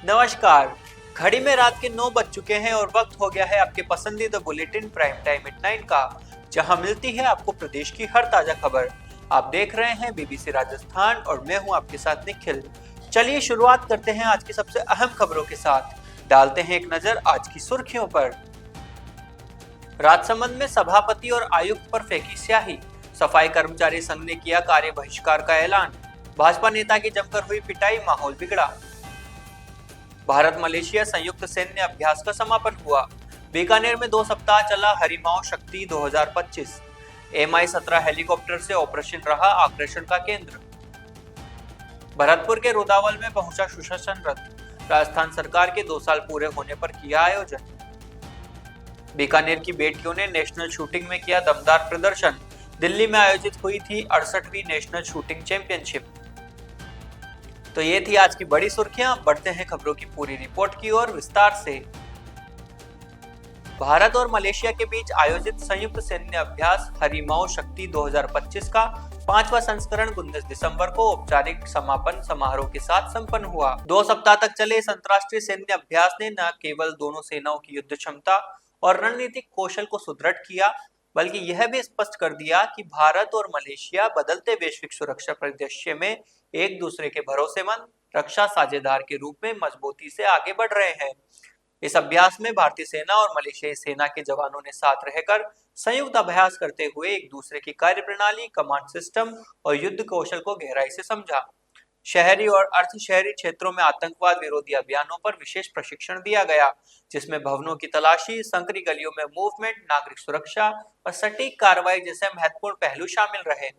नमस्कार। घड़ी में रात के 9 बज चुके हैं और वक्त हो गया है आपके पसंदीदा बुलेटिन प्राइम टाइम एट 9 का, जहां मिलती है आपको प्रदेश की हर ताजा खबर। आप देख रहे हैं बीबीसी राजस्थान और मैं हूं आपके साथ निखिल। चलिए शुरुआत करते हैं आज की सबसे अहम खबरों के साथ। डालते हैं एक नजर आज की सुर्खियों पर। राजसमंद में सभापति और आयुक्त पर फेंकी स्याही, सफाई कर्मचारी संघ ने किया कार्य बहिष्कार का ऐलान। भाजपा नेता की जमकर हुई पिटाई, माहौल बिगड़ा। भारत मलेशिया संयुक्त सैन्य अभ्यास का समापन हुआ। बीकानेर में 2 सप्ताह चला हरिमाओ शक्ति 2025। Mi-17 हेलीकॉप्टर से ऑपरेशन रहा आकर्षण का केंद्र। भरतपुर के रुदावल में पहुंचा सुशासन रथ, राजस्थान सरकार के 2 साल पूरे होने पर किया आयोजन। बीकानेर की बेटियों ने नेशनल शूटिंग में किया दमदार प्रदर्शन। दिल्ली में आयोजित हुई थी 68वीं नेशनल शूटिंग चैंपियनशिप। तो ये थी आज की बड़ी सुर्खियां। बढ़ते हैं खबरों की पूरी रिपोर्ट की ओर विस्तार से। भारत और मलेशिया के बीच आयोजित संयुक्त सैन्य अभ्यास हरिमाओ शक्ति 2025 का 5वां संस्करण 19 दिसंबर को औपचारिक समापन समारोह के साथ संपन्न हुआ। 2 सप्ताह तक चले इस अंतर्राष्ट्रीय सैन्य अभ्यास ने न केवल दोनों सेनाओं की युद्ध क्षमता और रणनीतिक कौशल को सुदृढ़ किया, बल्कि यह भी स्पष्ट कर दिया कि भारत और मलेशिया बदलते वैश्विक सुरक्षा परिदृश्य में एक दूसरे के भरोसेमंद रक्षा साझेदार के रूप में मजबूती से आगे बढ़ रहे हैं। इस अभ्यास में भारतीय सेना और मलेशियाई सेना के जवानों ने साथ रहकर संयुक्त अभ्यास करते हुए एक दूसरे की कार्यप्रणाली, कमांड सिस्टम और युद्ध कौशल को गहराई से समझा। शहरी और अर्ध शहरी क्षेत्रों में आतंकवाद विरोधी अभियानों पर विशेष प्रशिक्षण दिया गया, जिसमें भवनों की तलाशी, संकरी गलियों में मूवमेंट, नागरिक सुरक्षा और सटीक कार्रवाई जैसे महत्वपूर्ण पहलू शामिल रहे।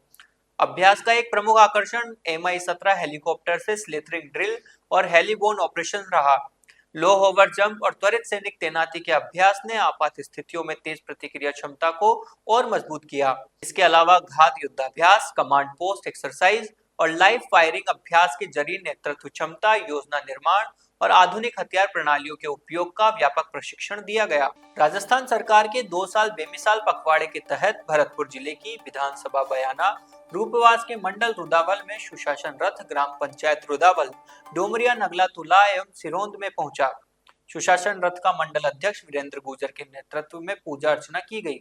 अभ्यास का एक प्रमुख आकर्षण Mi-17 हेलीकॉप्टर से स्लेटरिंग ड्रिल और हेलीबोर्न ऑपरेशन रहा। लो होवर जंप और त्वरित सैनिक तैनाती के अभ्यास ने आपात स्थितियों में तेज प्रतिक्रिया क्षमता को और मजबूत किया। इसके अलावा घात युद्धाभ्यास, कमांड पोस्ट एक्सरसाइज और लाइव फायरिंग अभ्यास के जरिए नेतृत्व क्षमता, योजना निर्माण और आधुनिक हथियार प्रणालियों के उपयोग का व्यापक प्रशिक्षण दिया गया। राजस्थान सरकार के 2 साल बेमिसाल पखवाड़े के तहत भरतपुर जिले की विधानसभा बयाना रूपवास के मंडल रुदावल में सुशासन रथ ग्राम पंचायत रुदावल, डोमरिया, नगला तुला एवं सिरोंद में पहुंचा। सुशासन रथ का मंडल अध्यक्ष वीरेंद्र गुर्जर के नेतृत्व में पूजा अर्चना की गई।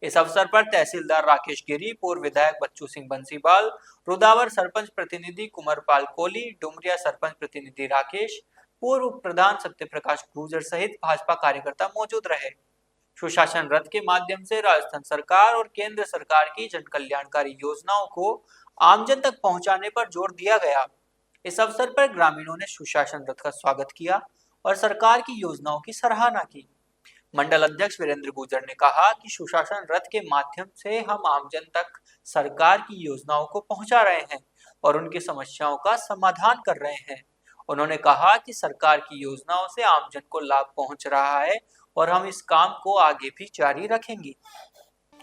इस अवसर पर तहसीलदार राकेश गिरी, पूर्व विधायक बच्चू सिंह बंसीवाल, रुदावर सरपंच प्रतिनिधि कुंवरपाल कोहली, डुमरिया सरपंच प्रतिनिधि राकेश, पूर्व प्रधान सत्यप्रकाश गुर्जर सहित भाजपा कार्यकर्ता मौजूद रहे। सुशासन रथ के माध्यम से राजस्थान सरकार और केंद्र सरकार की जन कल्याणकारी योजनाओं को आमजन तक पहुंचाने पर जोर दिया गया। इस अवसर पर ग्रामीणों ने सुशासन रथ का स्वागत किया और सरकार की योजनाओं की सराहना की। मंडल अध्यक्ष वीरेंद्र गुर्जर ने कहा कि सुशासन रथ के माध्यम से हम आमजन तक सरकार की योजनाओं को पहुंचा रहे हैं और उनकी समस्याओं का समाधान कर रहे हैं। उन्होंने कहा कि सरकार की योजनाओं से आमजन को लाभ पहुंच रहा है और हम इस काम को आगे भी जारी रखेंगे।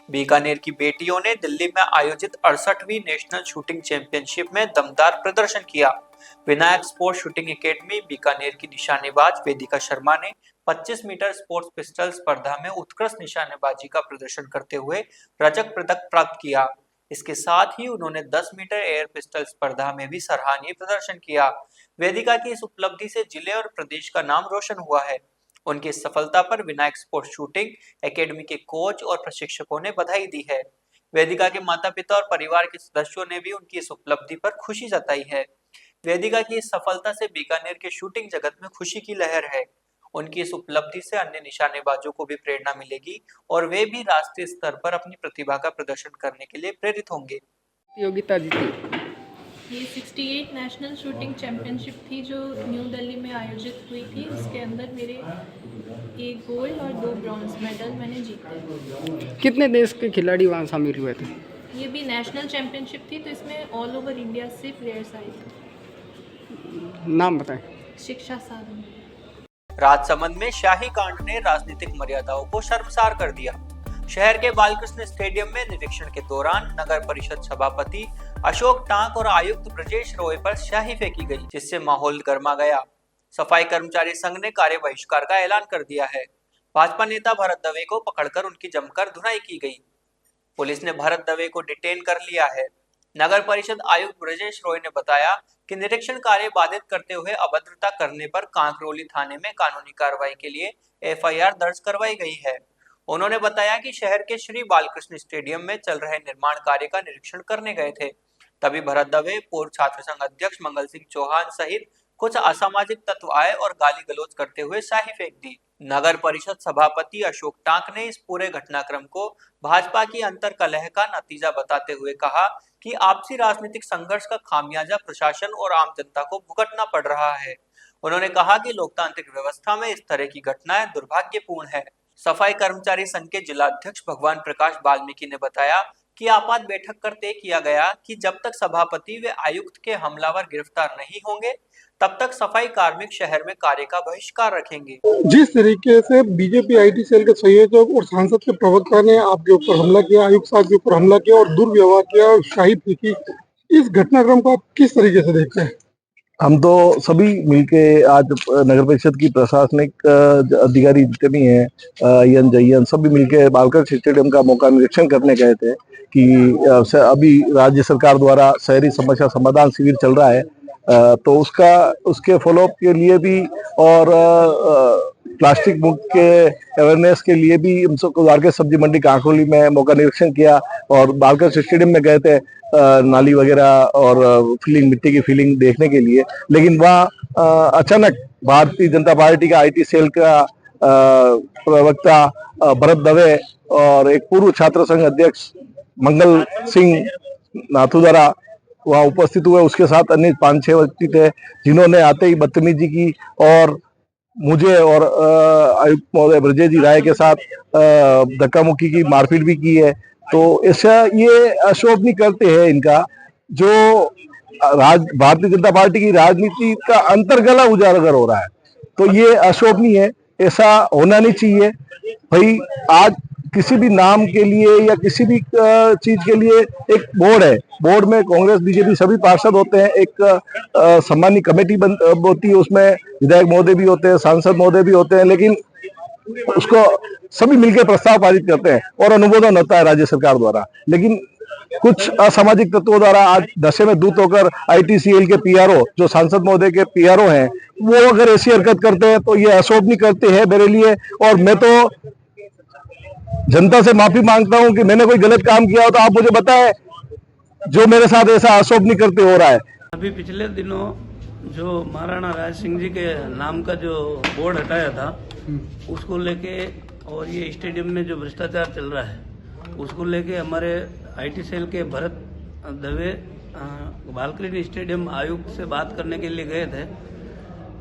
बीकानेर की बेटियों ने दिल्ली में आयोजित 68वीं नेशनल शूटिंग चैंपियनशिप में दमदार प्रदर्शन किया। Vinayak sports shooting academy Bikaner की निशानेबाज वेदिका शर्मा ने 25 मीटर स्पोर्ट्स पिस्टल स्पर्धा में उत्कृष्ट निशानेबाजी का प्रदर्शन करते हुए रजत पदक प्राप्त किया। इसके साथ ही उन्होंने 10 मीटर एयर पिस्टल स्पर्धा में भी सराहनीय प्रदर्शन किया। वेदिका की इस उपलब्धि से जिले और प्रदेश का नाम रोशन हुआ है। उनकी इस सफलता पर विनायक स्पोर्ट्स शूटिंग एकेडमी के कोच और प्रशिक्षकों ने बधाई दी है। वेदिका के माता-पिता और परिवार के सदस्यों ने भी उनकी इस उपलब्धि पर खुशी जताई है। वेदिका की इस सफलता से बीकानेर के शूटिंग जगत में खुशी की लहर है। उनकी इस उपलब्धि से अन्य निशानेबाजों को भी प्रेरणा मिलेगी और वे भी राष्ट्रीय स्तर पर अपनी प्रतिभा का प्रदर्शन करने के लिए प्रेरित होंगे। प्रतियोगिता जीती। ये 68 नेशनल शूटिंग चैंपियनशिप थी जो न्यू दिल्ली में आयोजित हुई थी। उसके अंदर मेरे 1 गोल्ड और 2 ब्रॉन्ज मेडल मैंने जीते। कितने देश के खिलाड़ी वहाँ शामिल हुए थे? ये भी नेशनल चैंपियनशिप थी तो इसमें ऑल ओवर इंडिया से प्लेयर्स आए थे। नाम बताएं। शिक्षा साधन। राजसमंद में शाही कांड ने राजनीतिक मर्यादाओं को शर्मसार कर दिया। शहर के बालकृष्ण स्टेडियम में निरीक्षण के दौरान नगर परिषद सभापति अशोक टांक और आयुक्त ब्रजेश रॉय पर स्याही फेंकी गई, जिससे माहौल गर्मा गया। सफाई कर्मचारी संघ ने कार्य बहिष्कार का ऐलान कर दिया है। भाजपा नेता भरत दवे को पकड़कर उनकी जमकर धुनाई की गई। पुलिस ने भरत दवे को डिटेन कर लिया है। नगर परिषद आयुक्त ब्रजेश रॉय ने बताया कि निरीक्षण कार्य बाधित करते हुए अभद्रता करने पर कांकरोली थाने में कानूनी कार्रवाई के लिए एफआईआर दर्ज करवाई गई है। उन्होंने बताया कि शहर के श्री बालकृष्ण स्टेडियम में चल रहे निर्माण कार्य का निरीक्षण करने गए थे, तभी भरत दवे, पूर्व छात्र संघ अध्यक्ष मंगल सिंह चौहान सहित कुछ असामाजिक तत्व आए और गाली गलौज करते हुए स्याही फेंक दी। नगर परिषद सभापति अशोक टांक ने इस पूरे घटनाक्रम को भाजपा की अंतर्कलह का नतीजा बताते हुए कहा कि आपसी राजनीतिक संघर्ष का खामियाजा प्रशासन और आम जनता को भुगतना पड़ रहा है। उन्होंने कहा कि लोकतांत्रिक व्यवस्था में इस तरह की घटनाएं दुर्भाग्यपूर्ण है। सफाई कर्मचारी संघ के जिलाध्यक्ष भगवान प्रकाश वाल्मीकि ने बताया कि आपात बैठक कर तय किया गया कि जब तक सभापति व आयुक्त के हमलावर गिरफ्तार नहीं होंगे तब तक सफाई कार्मिक शहर में कार्य का बहिष्कार रखेंगे। जिस तरीके से बीजेपी आईटी सेल के संयोजक और सांसद के प्रवक्ता ने आपके ऊपर हमला किया, आयुक्त साहब के ऊपर हमला किया और दुर्व्यवहार किया और शाही फेंकी, इस घटनाक्रम को आप किस तरीके से देखते हैं? हम तो सभी मिलके आज नगर परिषद की प्रशासनिक अधिकारी जितने भी हैं, यन जयन, सभी मिलके बालकृष्ण स्टेडियम का मौका निरीक्षण करने गए थे कि अभी राज्य सरकार द्वारा शहरी समस्या समाधान शिविर चल रहा है, तो उसके फॉलोअप के लिए भी और प्लास्टिक मुक्त के अवेयरनेस के लिए भी हम सबको द्वारका सब्जी मंडी कांकरोली में मौका निरीक्षण किया और बालकृष्ण स्टेडियम में गए थे नाली वगैरह और फिलिंग, मिट्टी की फिलिंग देखने के लिए। लेकिन वहाँ अचानक भारतीय जनता पार्टी का आईटी सेल का प्रवक्ता भरत दवे और एक पूर्व छात्र संघ अध्यक्ष मंगल सिंह नाथुदरा वहाँ उपस्थित हुए। उसके साथ अन्य 5-6 व्यक्ति थे जिन्होंने आते ही बदतमीजी की और मुझे और आयुक्त महोदय ब्रजेश जी राय के साथ धक्का मुक्की की, मारपीट भी की है। तो ऐसा ये अशोभनीय करते हैं इनका, जो भारतीय जनता पार्टी की राजनीति का अंतर्गला उजागर हो रहा है, तो ये अशोभनीय है, ऐसा होना नहीं चाहिए। भाई आज किसी भी नाम के लिए या किसी भी चीज के लिए एक बोर्ड है, बोर्ड में कांग्रेस बीजेपी सभी पार्षद होते हैं, एक सम्मानी कमेटी होती है, उसमें विधायक महोदय भी होते हैं, सांसद महोदय भी होते हैं, लेकिन उसको सभी मिलकर प्रस्ताव पारित करते हैं और अनुमोदन होता है राज्य सरकार द्वारा। लेकिन कुछ असामाजिक तत्वों द्वारा आज नशे में धुत होकर आईटीसीएल के पीआरओ, जो सांसद महोदय के पीआरओ हैं, वो अगर ऐसी हरकत करते हैं तो ये अशोभनीय करते हैं मेरे लिए। और मैं तो जनता से माफी मांगता हूं कि मैंने कोई गलत काम किया हो तो आप मुझे बताएं, जो मेरे साथ ऐसा अशोभनीय करते हो रहा है। अभी पिछले दिनों जो महाराणा राज सिंह जी के नाम का जो बोर्ड हटाया था, उसको लेके और ये स्टेडियम में जो भ्रष्टाचार चल रहा है उसको लेके हमारे आईटी सेल के भरत दवे बालकृष्ण स्टेडियम आयुक्त से बात करने के लिए गए थे।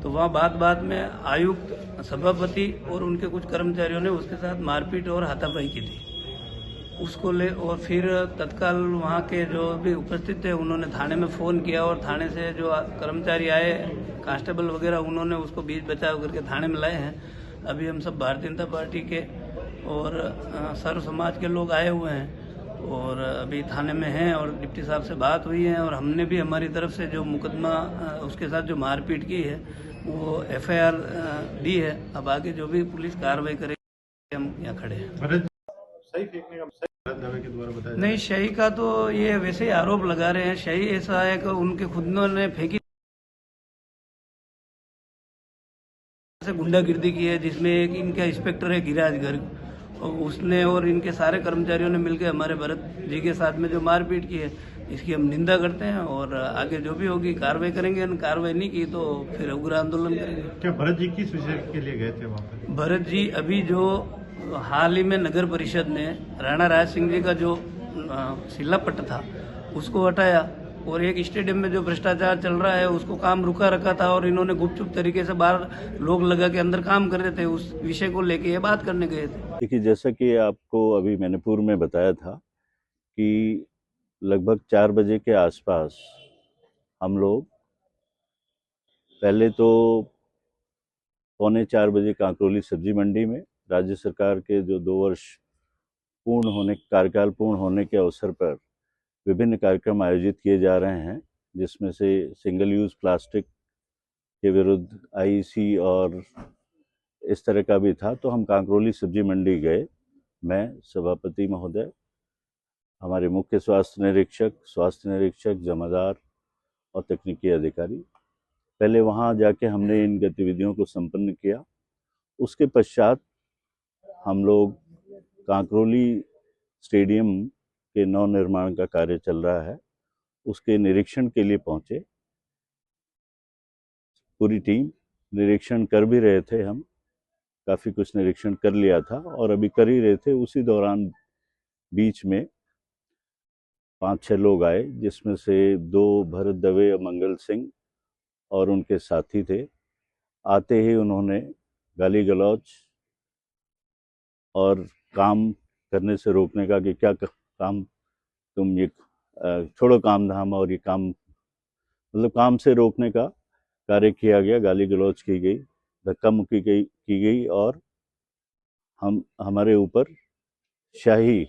तो वहाँ बात में आयुक्त, सभापति और उनके कुछ कर्मचारियों ने उसके साथ मारपीट और हाथापाई की थी। उसको ले और फिर तत्काल वहाँ के जो भी उपस्थित थे उन्होंने थाने में फ़ोन किया और थाने से जो कर्मचारी आए, कांस्टेबल वगैरह, उन्होंने उसको बीच बचाव करके थाने में लाए हैं। अभी हम सब भारतीय जनता पार्टी के और सर्व समाज के लोग आए हुए हैं और अभी थाने में हैं और डिप्टी साहब से बात हुई है और हमने भी हमारी तरफ से जो मुकदमा उसके साथ जो मारपीट की है वो एफआईआर दी है। अब आगे जो भी पुलिस कार्रवाई करेगी, हम यहाँ खड़े हैं। सही फेंकने का दावे के द्वारा बताया नहीं, शही का तो ये वैसे ही आरोप लगा रहे हैं। शही ऐसा है कि उनके खुद ने फेंकी से गुंडागिर्दी की है, जिसमें एक इनका इंस्पेक्टर है गिरिराज गर्ग, और उसने और इनके सारे कर्मचारियों ने मिलकर हमारे भरत जी के साथ में जो मारपीट की है, इसकी हम निंदा करते हैं और आगे जो भी होगी कार्रवाई करेंगे। कार्रवाई नहीं की तो फिर उग्र आंदोलन करेंगे। क्या भरत जी किस विषय के लिए गए थे वहाँ पर? भरत जी अभी जो हाल ही में नगर परिषद ने राणा राज सिंह जी का जो शिलापट्ट था उसको हटाया और एक स्टेडियम में जो भ्रष्टाचार चल रहा है उसको काम रुका रखा था और इन्होंने गुपचुप तरीके से बाहर लोग लगा के अंदर काम कर रहे थे। उस विषय को लेके ये बात करने गए थे। देखिए, जैसा कि आपको अभी मैंने पूर्व में बताया था कि लगभग 4 बजे के आसपास हम लोग पहले तो 3:45 बजे कांकरोली सब्जी मंडी में राज्य सरकार के जो 2 वर्ष कार्यकाल पूर्ण होने के अवसर पर विभिन्न कार्यक्रम आयोजित किए जा रहे हैं, जिसमें से सिंगल यूज़ प्लास्टिक के विरुद्ध आईईसी और इस तरह का भी था। तो हम कांकरोली सब्जी मंडी गए, मैं, सभापति महोदय, हमारे मुख्य स्वास्थ्य निरीक्षक, जमादार और तकनीकी अधिकारी। पहले वहाँ जाके हमने इन गतिविधियों को संपन्न किया। उसके पश्चात हम लोग कांकरोली स्टेडियम के नवनिर्माण का कार्य चल रहा है, उसके निरीक्षण के लिए पहुंचे। पूरी टीम निरीक्षण कर भी रहे थे, हम काफ़ी कुछ निरीक्षण कर लिया था और अभी कर ही रहे थे। उसी दौरान बीच में 5-6 लोग आए, जिसमें से 2 भरत दवे और मंगल सिंह और उनके साथी थे। आते ही उन्होंने गाली गलौज और काम करने से रोकने का कि क्या काम, तुम ये छोड़ो काम धाम, और ये काम मतलब काम से रोकने का कार्य किया गया। गाली गलौज की गई, धक्का मुक्की की गई और हमारे ऊपर शाही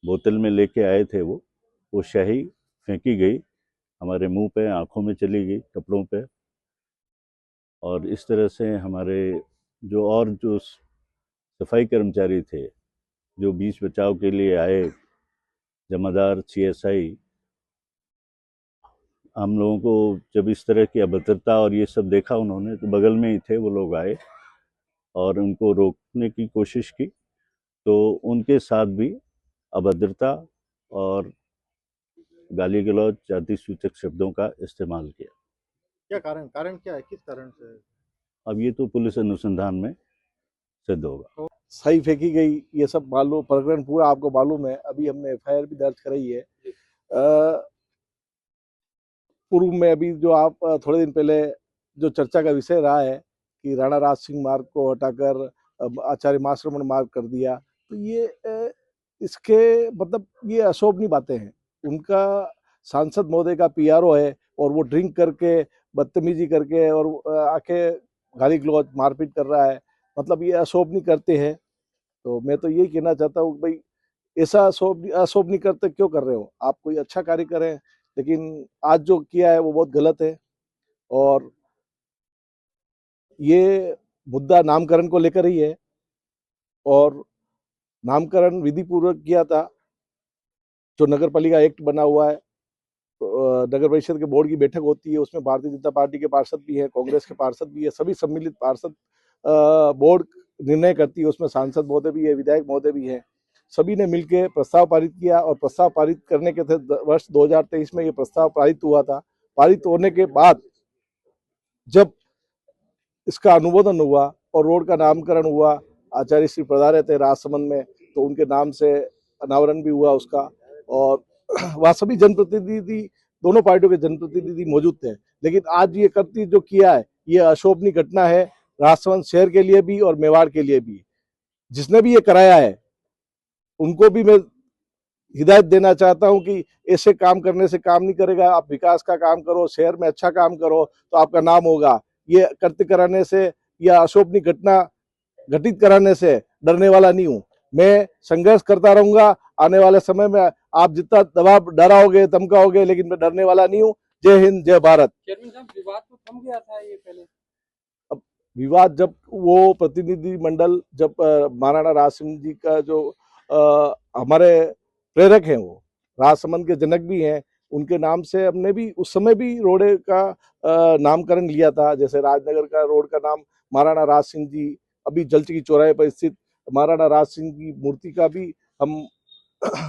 बोतल में लेके आए थे, वो शाही फेंकी गई, हमारे मुंह पे, आंखों में चली गई, कपड़ों पे। और इस तरह से हमारे जो सफाई कर्मचारी थे, जो बीच बचाव के लिए आए, जमादार, सीएसआई, हम लोगों को जब इस तरह की अभद्रता और ये सब देखा उन्होंने, तो बगल में ही थे वो लोग, आए और उनको रोकने की कोशिश की, तो उनके साथ भी अभद्रता और गाली गलौज, जाति सूचक शब्दों का इस्तेमाल किया। क्या कारण क्या है, किस कारण से? अब ये तो पुलिस अनुसंधान में सिद्ध होगा। सही फेंकी गई, ये सब मालूम, प्रकरण पूरा आपको मालूम है। अभी हमने एफआईआर भी दर्ज कराई है। पूर्व में अभी जो आप थोड़े दिन पहले जो चर्चा का विषय रहा है कि राणा राज सिंह मार्ग को हटाकर आचार्य माश्रमण मार्ग कर दिया, तो ये इसके मतलब ये अशोभनीय बातें हैं। उनका सांसद महोदय का पीआरओ है और वो ड्रिंक करके, बदतमीजी करके और आके गाली गलौज, मारपीट कर रहा है, मतलब ये अशोभनीय करते हैं। तो मैं तो यही कहना चाहता हूँ भाई, ऐसा अशोभनीय करते क्यों कर रहे हो? आप कोई अच्छा कार्य करें, लेकिन आज जो किया है वो बहुत गलत है। और ये मुद्दा नामकरण को लेकर ही है, और नामकरण विधि पूर्वक किया था। जो नगर पालिका एक्ट बना हुआ है, नगर परिषद के बोर्ड की बैठक होती है, उसमें भारतीय जनता पार्टी के पार्षद भी है, कांग्रेस के पार्षद भी है, सभी सम्मिलित पार्षद बोर्ड निर्णय करती है। उसमें सांसद महोदय भी है, विधायक महोदय भी है, सभी ने मिलकर प्रस्ताव पारित किया। और प्रस्ताव पारित करने के थे वर्ष 2023 में ये प्रस्ताव पारित हुआ था। पारित होने के बाद जब इसका अनुमोदन हुआ और रोड का नामकरण हुआ, आचार्य श्री पधारे थे राजसमंद में, तो उनके नाम से अनावरण भी हुआ उसका। और वहाँ सभी जनप्रतिनिधि, दोनों पार्टियों के जनप्रतिनिधि मौजूद थे। लेकिन आज ये करती जो किया है, ये अशोभनीय घटना है, राजसमंद शहर के लिए भी और मेवाड़ के लिए भी। जिसने भी ये कराया है उनको भी मैं हिदायत देना चाहता हूं कि ऐसे काम करने से काम नहीं करेगा। आप विकास का काम करो, शहर में अच्छा काम करो, तो आपका नाम होगा। ये कृत्य कराने से या अशोभनीय घटना घटित कराने से डरने वाला नहीं हूं। मैं संघर्ष करता रहूंगा। आने वाले समय में आप जितना दबाव डराओगे, धमकाओगे, लेकिन मैं डरने वाला नहीं हूं। जय हिंद, जय भारत। चेयरमैन साहब, विवाद तो थम गया था ये पहले। अब विवाद, जब वो प्रतिनिधि मंडल, जब महाराणा राज सिंह जी का जो हमारे प्रेरक हैं, वो राजसमंद के जनक भी हैं, उनके नाम से हमने भी उस समय भी रोड का नामकरण लिया था। जैसे राजनगर का रोड का नाम महाराणा राज सिंह जी, अभी जलचकी चौराहे पर स्थित महाराणा राज सिंह की मूर्ति का भी हम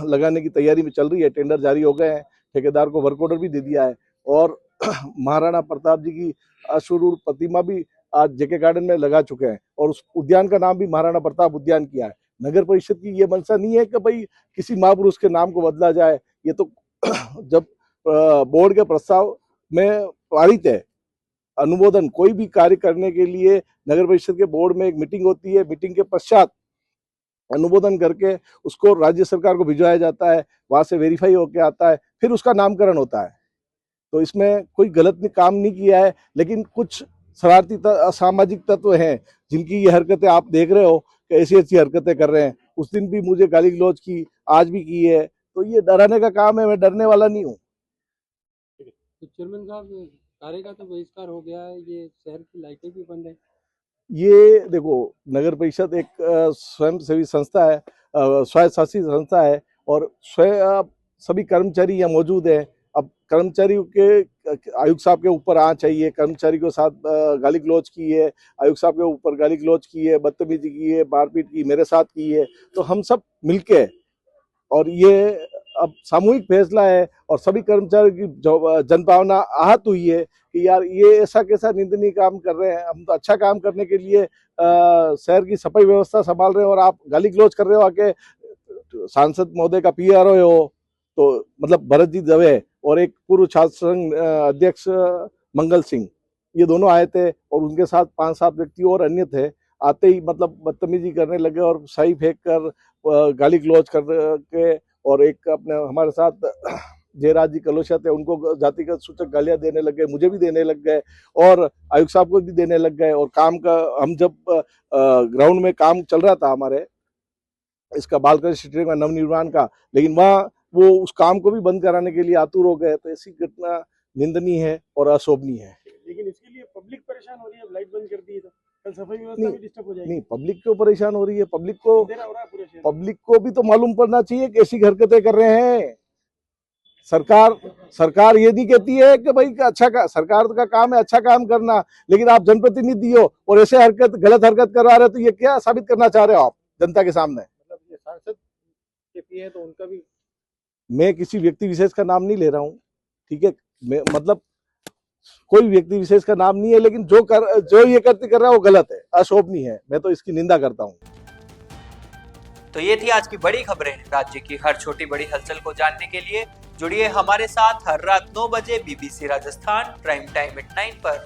लगाने की तैयारी में चल रही है। टेंडर जारी हो गए हैं, ठेकेदार को वर्क ऑर्डर भी दे दिया है। और महाराणा प्रताप जी की अश्वरूढ़ प्रतिमा भी आज जेके गार्डन में लगा चुके हैं, और उस उद्यान का नाम भी महाराणा प्रताप उद्यान किया है। नगर परिषद की ये मंशा नहीं है कि भाई किसी महापुरुष के नाम को बदला जाए। ये तो जब बोर्ड के प्रस्ताव में पारित है, अनुमोदन, कोई भी कार्य करने के लिए नगर परिषद के बोर्ड में एक मीटिंग होती है। मीटिंग के पश्चात अनुमोदन करके उसको राज्य सरकार को भिजवाया जाता है, वहां से वेरीफाई होके आता है, फिर उसका नामकरण होता है। तो इसमें कोई गलत काम नहीं किया है, लेकिन कुछ शरारती असामाजिक तत्व हैं जिनकी ये हरकतें आप देख रहे हो कि ऐसी ऐसी हरकतें कर रहे हैं। उस दिन भी मुझे गाली गलौज की, आज भी की है। तो ये डराने का काम है, मैं डरने वाला नहीं हूँ। तो चेयरमैन साहब, कार्य का तो बहिष्कार हो गया है, ये शहर की लाइटें भी बंद है। ये देखो, नगर परिषद एक स्वयंसेवी संस्था है, स्वायत्त शासित संस्था है, और स्वयं सभी कर्मचारी यहाँ मौजूद है। अब कर्मचारी के आयुक्त साहब के ऊपर आना चाहिए, कर्मचारी के साथ गाली गलौज की है, आयुक्त साहब के ऊपर गाली गलौज की है, बदतमीजी की है, मारपीट की मेरे साथ की है। तो हम सब मिलके, और ये अब सामूहिक फैसला है और सभी कर्मचारियों की जनभावना आहत हुई है कि यार ये ऐसा कैसा निंदनीय काम कर रहे हैं। हम तो अच्छा काम करने के लिए शहर की सफाई व्यवस्था संभाल रहे हैं और आप गाली गलौज कर रहे हो। आके सांसद महोदय का पीआरओ हो, तो मतलब भरत जी दवे और एक पूर्व छात्र संघ अध्यक्ष मंगल सिंह, ये दोनों आए थे और उनके साथ 5-7 व्यक्ति और अन्य थे। आते ही मतलब बदतमीजी करने लगे और शाही फेंक कर गाली गलौज कर के, और एक अपने हमारे साथ जयराज जी कलोशा थे, उनको जातिगत सूचक गालियां देने लग गए, मुझे भी देने लग गए और आयुक्त साहब को भी देने लग गए। और काम का, हम जब ग्राउंड में काम चल रहा था हमारे इसका बालकृष्ण स्टेडियम का नवनिर्माण का, लेकिन वहाँ वो उस काम को भी बंद कराने के लिए आतुर हो गए। तो ऐसी घटना निंदनीय है और अशोभनीय है। लेकिन इसके लिए पब्लिक परेशान हो रही है, लाइट बंद कर दी है तो कल सफाई व्यवस्था भी डिस्टर्ब हो जाएगी। नहीं, पब्लिक क्यों परेशान हो रही है? पब्लिक को अंधेरा हो रहा है पूरे शहर में। पब्लिक को भी तो मालूम पड़ना चाहिए कि ऐसी हरकतें कर रहे हैं। सरकार ये नहीं कहती है कि भाई सरकार का काम है अच्छा काम करना, लेकिन आप जनप्रतिनिधि हो और ऐसे गलत हरकत करा रहे हो, तो ये क्या साबित करना चाह रहे हो आप जनता के सामने? मतलब ये सांसद के पीए तो उनका भी, मैं किसी व्यक्ति विशेष का नाम नहीं ले रहा हूँ, ठीक है, मतलब कोई व्यक्ति विशेष का नाम नहीं है, लेकिन जो ये कर रहा है वो गलत है, अशोभनीय है। मैं तो इसकी निंदा करता हूँ। तो ये थी आज की बड़ी खबरें। राज्य की हर छोटी बड़ी हलचल को जानने के लिए जुड़िए हमारे साथ हर रात 9 बजे BBC Rajasthan prime time at 9 पर।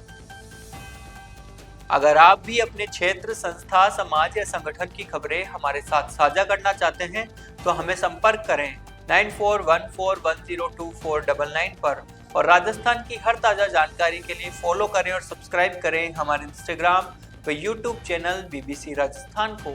अगर आप भी अपने क्षेत्र, संस्था, समाज या संगठन की खबरें हमारे साथ साझा करना चाहते हैं तो हमें संपर्क करें 9414102499 पर। और राजस्थान की हर ताजा जानकारी के लिए फॉलो करें और सब्सक्राइब करें हमारे इंस्टाग्राम व यूट्यूब चैनल BBC राजस्थान को।